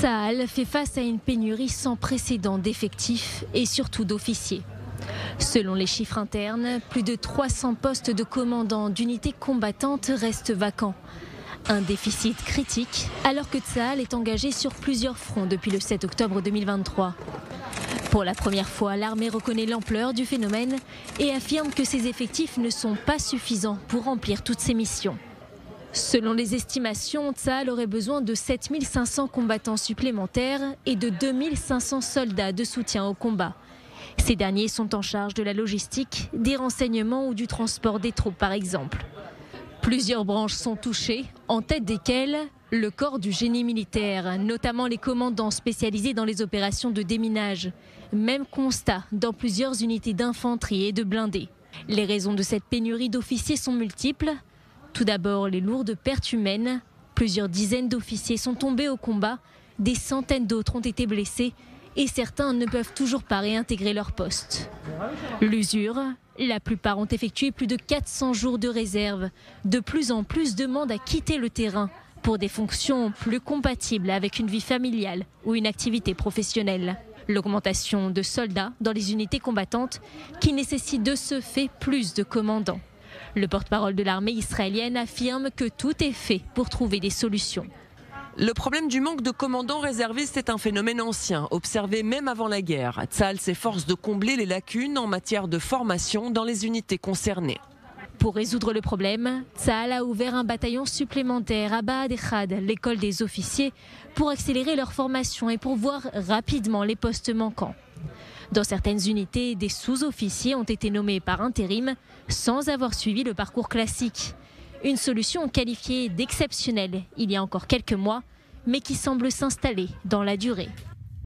Tsahal fait face à une pénurie sans précédent d'effectifs et surtout d'officiers. Selon les chiffres internes, plus de 300 postes de commandants d'unités combattantes restent vacants. Un déficit critique alors que Tsahal est engagé sur plusieurs fronts depuis le 7 octobre 2023. Pour la première fois, l'armée reconnaît l'ampleur du phénomène et affirme que ses effectifs ne sont pas suffisants pour remplir toutes ses missions. Selon les estimations, Tsahal aurait besoin de 7500 combattants supplémentaires et de 2500 soldats de soutien au combat. Ces derniers sont en charge de la logistique, des renseignements ou du transport des troupes par exemple. Plusieurs branches sont touchées, en tête desquelles le corps du génie militaire, notamment les commandants spécialisés dans les opérations de déminage. Même constat dans plusieurs unités d'infanterie et de blindés. Les raisons de cette pénurie d'officiers sont multiples. Tout d'abord, les lourdes pertes humaines. Plusieurs dizaines d'officiers sont tombés au combat, des centaines d'autres ont été blessés et certains ne peuvent toujours pas réintégrer leur poste. L'usure, la plupart ont effectué plus de 400 jours de réserve. De plus en plus demandent à quitter le terrain pour des fonctions plus compatibles avec une vie familiale ou une activité professionnelle. L'augmentation de soldats dans les unités combattantes qui nécessite de ce fait plus de commandants. Le porte-parole de l'armée israélienne affirme que tout est fait pour trouver des solutions. Le problème du manque de commandants réservistes est un phénomène ancien, observé même avant la guerre. Tsahal s'efforce de combler les lacunes en matière de formation dans les unités concernées. Pour résoudre le problème, Tsahal a ouvert un bataillon supplémentaire à Bahad Echad, l'école des officiers, pour accélérer leur formation et pourvoir rapidement les postes manquants. Dans certaines unités, des sous-officiers ont été nommés par intérim sans avoir suivi le parcours classique. Une solution qualifiée d'exceptionnelle il y a encore quelques mois, mais qui semble s'installer dans la durée.